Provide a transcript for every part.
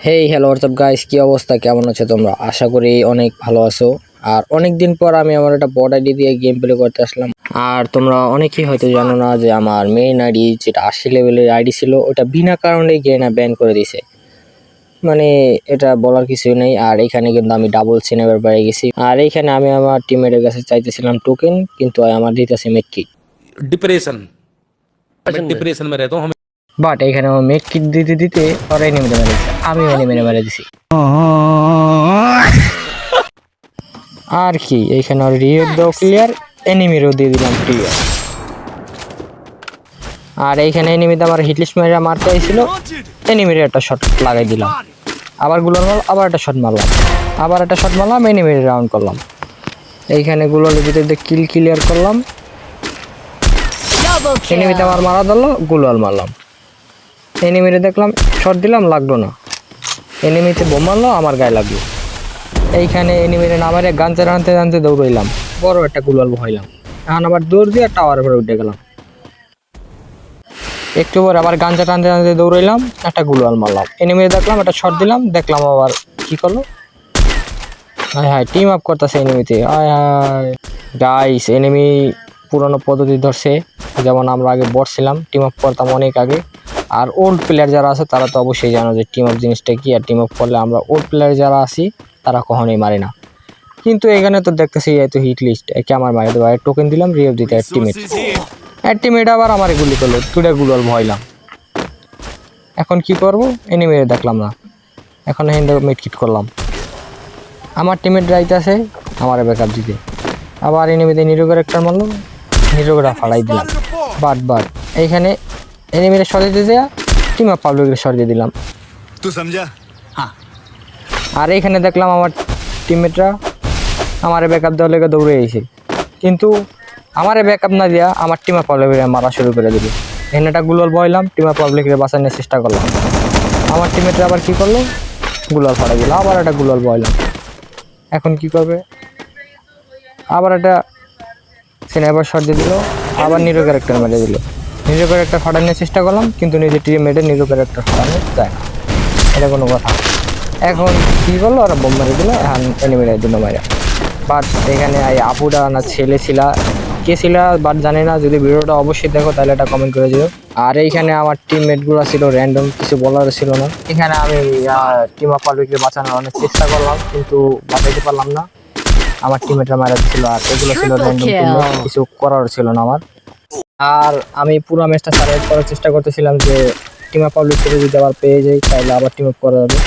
Hey hello WhatsApp guys, কি অবস্থা, কেমন আছো তোমরা? আশা করি অনেক ভালো আছো। আর অনেক দিন পর আমি আমার একটা বড আইডি দিয়ে গেম প্লে করতে আসলাম। আর তোমরা অনেকেই হয়তো জানো না যে আমার মেইন আইডি যেটা 80 লেভেলের আইডি ছিল, ওটা বিনা কারণে গেনা ব্যান করে দিছে। মানে এটা বলার কিছু নেই। আর এখানে কিন্তু আমি ডাবল সিনেমার পেয়ে গেছি। আর এইখানে আমি আমার টিমমেটের কাছে চাইতেছিলাম টোকেন, কিন্তু আমার দিতেছে মেডকিট। डिप्रेशन मैं डिप्रेशन में रहता हूँ। বাট এখানে আমার মেডকিট দিতে দিতে ওরাই নেমে মেরে দিচ্ছে, আমিও নেমে মেরে দিছি। আর কি এইখানে রিও দাও ক্লিয়ার, এনিমিরও দিয়ে দিলাম ক্লিয়ার। আর এইখানে এনিমিতে আমার হিটলিস্ট মেরে মারতে আইছিল, এনিমির একটা শট লাগাই দিলাম, আবার গুলোর মাল, আবার একটা শট মারলাম, আবার একটা শট মারলাম, এনিমির রাউন্ড করলাম। এইখানে গুলোর ভিতরে কিল ক্লিয়ার করলাম, এনিমিতে আমার মারা দিল, গুলোয়াল মারলাম, এনিমিরে দেখলাম শট দিলাম, লাগলো না, এনিমিতে বোম মারলো, আমার গায়ে লাগলো। এইখানে এনিমিরে নামারে গান আনতে আনতে দৌড়াইলাম, বড় একটা গুলাল বহাইলাম, এখন আবার দৌড় দিয়ে টাওয়ার উপরে উঠে গেলাম। একটু পর আবার গাঞ্জা টানতে টানতে দৌড়াইলাম, একটা গুলাল মারলাম, এনিমিরে দেখলাম একটা শট দিলাম, দেখলাম আবার কি করলো, হায় হায় টিম আপ করতেছে এনিমিতে। হায় হায় গাইস, এনিমি পুরনো পদ্ধতি ধরছে, যেমন আমরা আগে বসছিলাম, টিম আপ করতাম অনেক আগে। আর ওল্ড প্লেয়ার যারা আছে তারা তো অবশ্যই জানো যে টিম আপ জিনিসটা কি, আর টিম আপ করলে আমরা ওল্ড প্লেয়ার যারা আছি তারা কখনোই মারি না। কিন্তু এখানে তো দেখতেছি এত হিট লিস্ট, একে আমার মারি দেবো, টোকেন দিলাম, রিয়েভ দিতে টিমেট আবার আমার গুলি করলো, দুটা গুলাল ভয়লাম। এখন কি করব, এনিমিরে দেখলাম না, এখন মিডকিট করলাম, আমার টিমেট রাইট আছে আমার ব্যাকআপ দিতে, আবার এনিমিতে নিরো ক্যারেক্টার মারলো, নিরোটা ফালাই দিলাম। বাট এইখানে এনিমিরে সরিয়ে দিয়ে যায়, টিম আপ পাবলিকের সরিয়ে দিলাম। তুই সমঝা? হ্যাঁ। আর এইখানে দেখলাম আমার টিমমেটরা আমারে ব্যাকআপ দেওয়ার লেগে দৌড়ে এসে, কিন্তু আমারে ব্যাকআপ না দিয়া আমার টিম আপ পাবলিকের মারা শুরু করে দিল। এখানে একটা গুলাল বয়লাম, টিম আপ পাবলিকের বাঁচানোর চেষ্টা করলাম, আমার টিমমেটরা আবার কি করলো, গুলাল ফাড়াই দিল, আবার একটা গুলাল বয়লাম। এখন কি করবে, আবার একটা স্নাইপার শট দিয়ে দিল, আবার নিরো ক্যারেক্টার মেরে দিল, নিরো ক্যারেক্টার ফাটানোর চেষ্টা করলাম, কিন্তু নিজের টিমমেটে নিরো ক্যারেক্টার ফাটানো যায় না, এটা কোনো কথা। এখন কী করলো, ওরা বোম মেরে দিল, এখন এনিমিরে দিল মারা। বাট এখানে আপুটা না ছেলে ছিলা কে ছিল বাট জানি না, যদি ভিডিওটা অবশ্যই দেখো তাহলে এটা কমেন্ট করে দিও। আর এইখানে আমার টিমমেটগুলো ছিল র্যান্ডম, কিছু বলার ছিল না। এখানে আমি টিম আপ পাবলিককে বাঁচানোর অনেক চেষ্টা করলাম, কিন্তু বাঁচাইতে পারলাম না, আমার টিমমেটরা মারা দিচ্ছিল। আর এগুলো ছিল র্যান্ডম টিমমেট, কিছু করার ছিল না আমার। আর আমি পুরো ম্যাচটা সার্ভাইভ করার চেষ্টা করতেছিলাম যে টিম আপ পাবলিক থেকে যদি আবার পেয়ে যাই তাহলে আবার টিম আপ করা যাবে,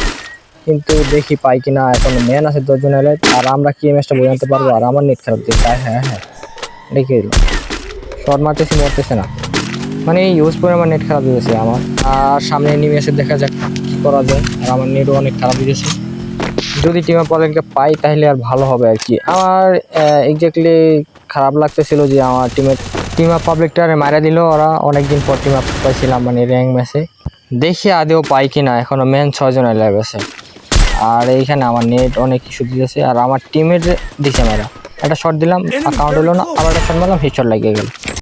কিন্তু দেখি পাই কিনা। এখন ম্যান আছে 10 জন এলাইট, আর আমরা কি ম্যাচটা বোঝাতে পারবো। আর আমার নেট খারাপ দিচ্ছে, হ্যাঁ দেখে দিল, শর্ট মারতেছি মরতেছে না, মানে ইউজ করে আমার নেট খারাপ দিয়েছে আমার। আর সামনে এনিমি এসে দেখা যাক কী করা যায়। আর আমার নেটও অনেক খারাপ দিয়েছে, যদি টিম আপ পাবলিককে পাই তাহলে আর ভালো হবে আর কি। আমার এক্স্যাক্টলি খারাপ লাগতেছিল যে আমার টিম আপ পাবলিকটারে মারা দিল ওরা, অনেকদিন পর টিম আপ পাইছিলাম মানে র্যাঙ্ক ম্যাচে। দেখি আদেও পাই কিনা, এখনো মেন 6 জন লাইভ আছে। আর এইখানে আমার নেট অনেক কিছু দিয়েছে, আর আমার টিমের দিছে মেরা, একটা শট দিলাম, অ্যাকাউন্ট হলো না, আবার একটা শট মারলাম, হেডশট লাগিয়ে গেল।